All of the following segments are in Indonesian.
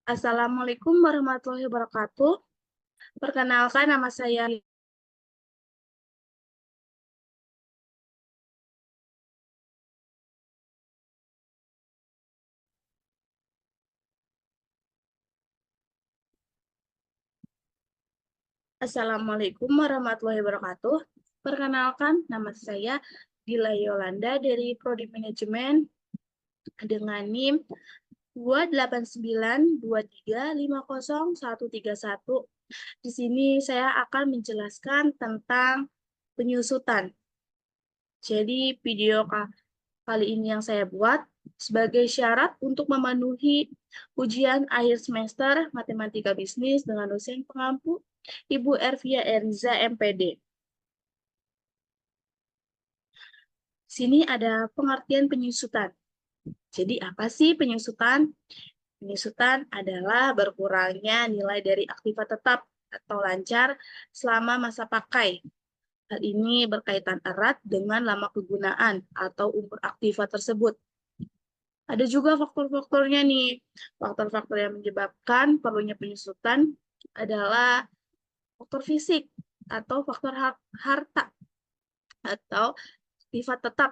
Assalamualaikum warahmatullahi wabarakatuh. Perkenalkan, nama saya. Assalamualaikum warahmatullahi wabarakatuh. Perkenalkan, nama saya Dila Yolanda dari Prodi Manajemen dengan NIM 28923501131. Di sini saya akan menjelaskan tentang penyusutan. Jadi video kali ini yang saya buat sebagai syarat untuk memenuhi ujian akhir semester Matematika Bisnis dengan dosen pengampu Ibu Ervia Eriza, MPD. Sini ada pengertian penyusutan. Jadi apa sih penyusutan? Penyusutan adalah berkurangnya nilai dari aktiva tetap atau lancar selama masa pakai. Hal ini berkaitan erat dengan lama kegunaan atau umur aktiva tersebut. Ada juga faktor-faktornya nih. Faktor-faktor yang menyebabkan perlunya penyusutan adalah faktor fisik atau faktor harta atau sifat tetap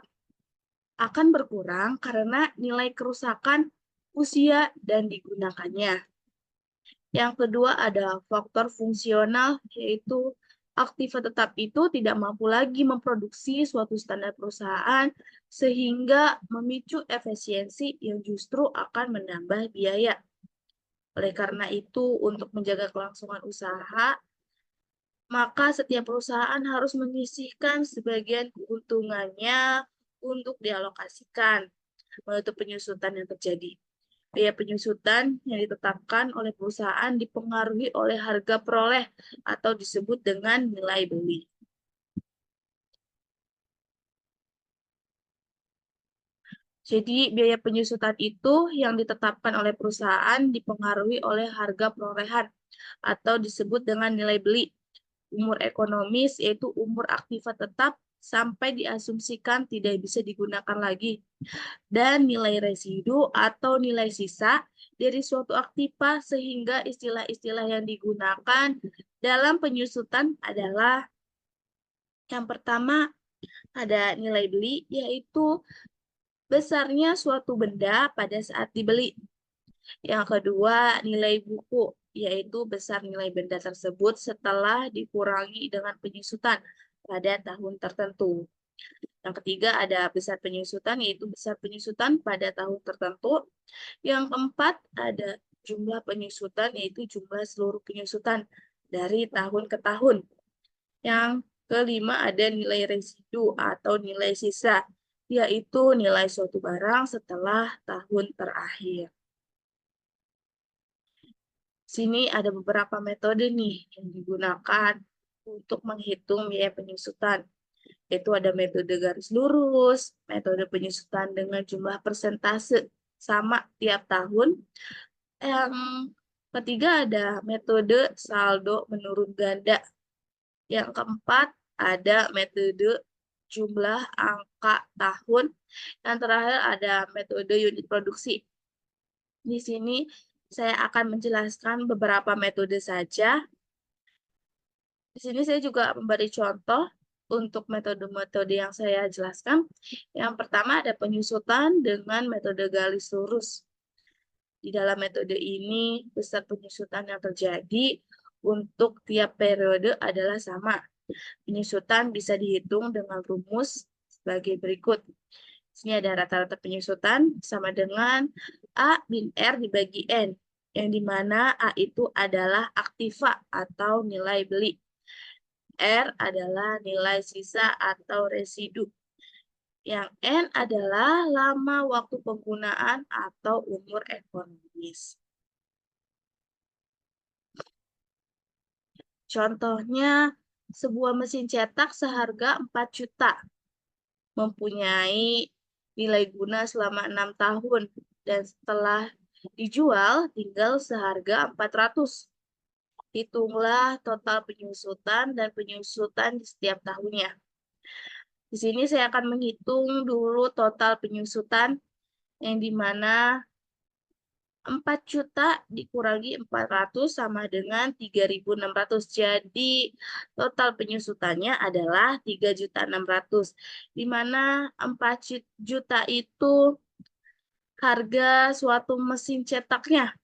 akan berkurang karena nilai kerusakan usia dan digunakannya. Yang kedua ada faktor fungsional, yaitu aktiva tetap itu tidak mampu lagi memproduksi suatu standar perusahaan sehingga memicu efisiensi yang justru akan menambah biaya. Oleh karena itu, untuk menjaga kelangsungan usaha, maka setiap perusahaan harus menyisihkan sebagian keuntungannya untuk dialokasikan menutup penyusutan yang terjadi. Biaya penyusutan yang ditetapkan oleh perusahaan dipengaruhi oleh harga peroleh atau disebut dengan nilai beli. Jadi biaya penyusutan itu yang ditetapkan oleh perusahaan dipengaruhi oleh harga perolehan atau disebut dengan nilai beli. Umur ekonomis yaitu umur aktiva tetap sampai diasumsikan tidak bisa digunakan lagi. Dan nilai residu atau nilai sisa dari suatu aktiva sehingga istilah-istilah yang digunakan dalam penyusutan adalah yang pertama ada nilai beli yaitu besarnya suatu benda pada saat dibeli. Yang kedua, nilai buku, yaitu besar nilai benda tersebut setelah dikurangi dengan penyusutan pada tahun tertentu. Yang ketiga, ada besar penyusutan, yaitu besar penyusutan pada tahun tertentu. Yang keempat, ada jumlah penyusutan, yaitu jumlah seluruh penyusutan dari tahun ke tahun. Yang kelima, ada nilai residu atau nilai sisa, yaitu nilai suatu barang setelah tahun terakhir. Sini ada beberapa metode nih yang digunakan untuk menghitung biaya penyusutan. Yaitu ada metode garis lurus, metode penyusutan dengan jumlah persentase sama tiap tahun. Yang ketiga ada metode saldo menurun ganda. Yang keempat ada metode jumlah angka tahun. Yang terakhir ada metode unit produksi. Di sini saya akan menjelaskan beberapa metode saja. Di sini saya juga memberi contoh untuk metode-metode yang saya jelaskan. Yang pertama ada penyusutan dengan metode garis lurus. Di dalam metode ini, besar penyusutan yang terjadi untuk tiap periode adalah sama. Penyusutan bisa dihitung dengan rumus sebagai berikut. Di sini ada rata-rata penyusutan sama dengan A bin R dibagi N, yang dimana A itu adalah aktiva atau nilai beli. R adalah nilai sisa atau residu. Yang N adalah lama waktu penggunaan atau umur ekonomis. Contohnya, sebuah mesin cetak seharga 4 juta mempunyai nilai guna selama 6 tahun dan setelah dijual tinggal seharga 400. Hitunglah total penyusutan dan penyusutan di setiap tahunnya. Di sini saya akan menghitung dulu total penyusutan yang dimana 4 juta dikurangi 400 sama dengan 3.600. Jadi total penyusutannya adalah 3.600.000. Di mana 4 juta itu harga suatu mesin cetaknya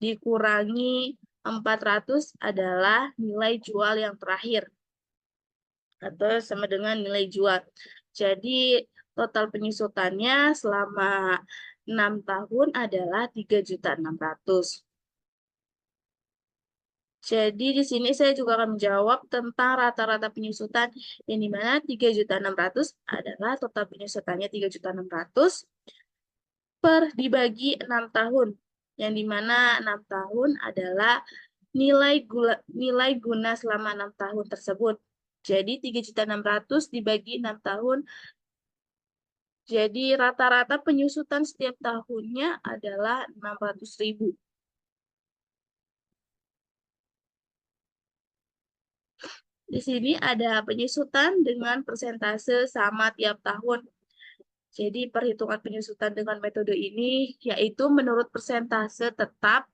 dikurangi 400 adalah nilai jual yang terakhir atau sama dengan nilai jual. Jadi total penyusutannya selama 6 tahun adalah 3.600.000. Jadi di sini saya juga akan menjawab tentang rata-rata penyusutan yang dimana 3.600.000 adalah total penyusutannya 3.600.000 per dibagi 6 tahun. Yang dimana 6 tahun adalah nilai guna selama 6 tahun tersebut. Jadi 3.600.000 dibagi 6 tahun. Jadi rata-rata penyusutan setiap tahunnya adalah 600.000. Di sini ada penyusutan dengan persentase sama tiap tahun. Jadi perhitungan penyusutan dengan metode ini yaitu menurut persentase tetap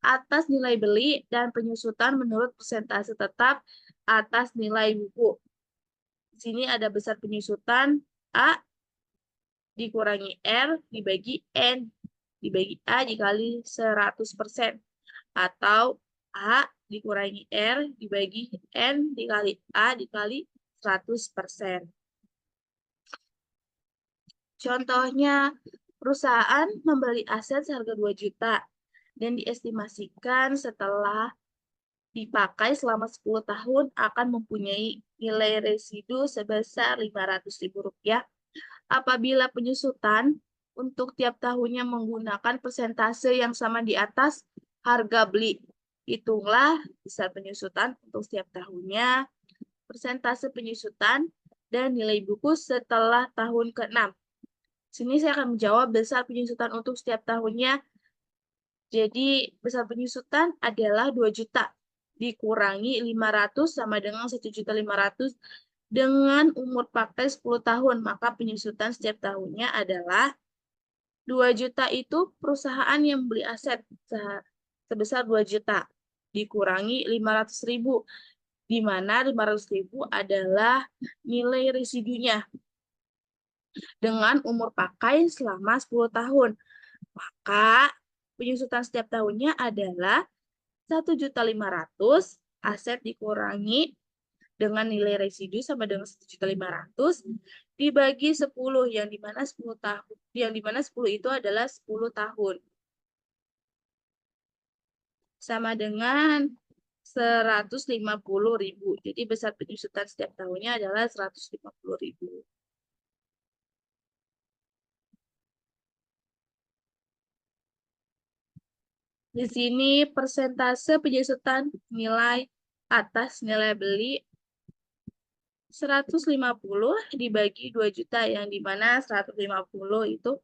atas nilai beli dan penyusutan menurut persentase tetap atas nilai buku. Di sini ada besar penyusutan A dikurangi R dibagi N dibagi A dikali 100%. Atau A dikurangi R dibagi N dikali A dikali 100%. Contohnya, perusahaan membeli aset seharga 2 juta dan diestimasikan setelah dipakai selama 10 tahun akan mempunyai nilai residu sebesar Rp500.000. Apabila penyusutan untuk tiap tahunnya menggunakan persentase yang sama di atas harga beli. Hitunglah besar penyusutan untuk setiap tahunnya, persentase penyusutan, dan nilai buku setelah tahun ke-6. Sini saya akan menjawab besar penyusutan untuk setiap tahunnya. Jadi besar penyusutan adalah 2 juta dikurangi 500 sama dengan 1.500.000 dengan umur pakai 10 tahun. Maka penyusutan setiap tahunnya adalah 2 juta itu perusahaan yang beli aset sebesar 2 juta dikurangi 500.000, di mana 500.000 adalah nilai residunya dengan umur pakai selama 10 tahun. Maka penyusutan setiap tahunnya adalah 1.500.000 aset dikurangi dengan nilai residu sama dengan 1.500.000 dibagi 10 yang dimana 10 tahun. Yang dimana 10 itu adalah 10 tahun. Sama dengan 150.000. Jadi besar penyusutan setiap tahunnya adalah 150.000. Di sini persentase penyusutan nilai atas nilai beli 150 dibagi 2 juta yang dimana 150 itu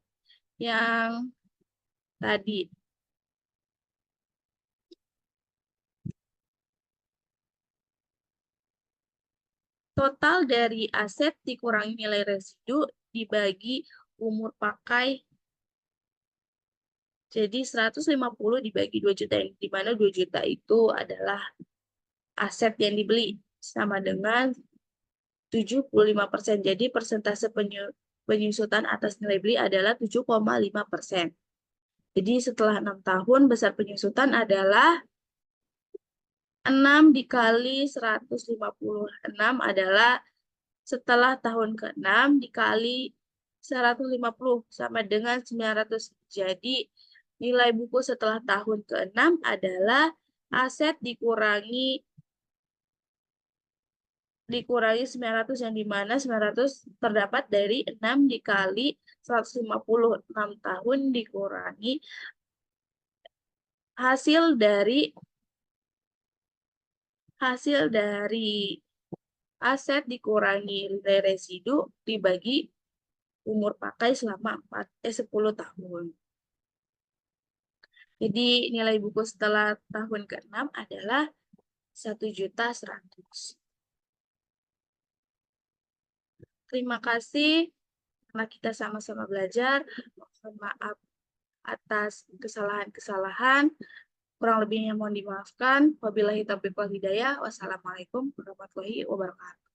yang tadi. Total dari aset dikurangi nilai residu dibagi umur pakai. Jadi 150 dibagi 2 juta yang dimana 2 juta itu adalah aset yang dibeli sama dengan 75%. Jadi persentase penyusutan atas nilai beli adalah 7,5%. Jadi setelah 6 tahun besar penyusutan adalah 6 dikali 156 adalah setelah tahun ke-6 dikali 150 sama dengan 900. Jadi nilai buku setelah tahun ke-6 adalah aset dikurangi 900 yang dimana 900 terdapat dari 6 dikali 150. 6 tahun dikurangi hasil dari aset dikurangi nilai residu dibagi umur pakai selama 10 tahun. Jadi nilai buku setelah tahun ke-6 adalah 1.100.000. Terima kasih karena kita sama-sama belajar. Mohon maaf atas kesalahan-kesalahan. Kurang lebihnya mohon dimaafkan. Wabillahi taufiq wal hidayah. Wassalamualaikum warahmatullahi wabarakatuh.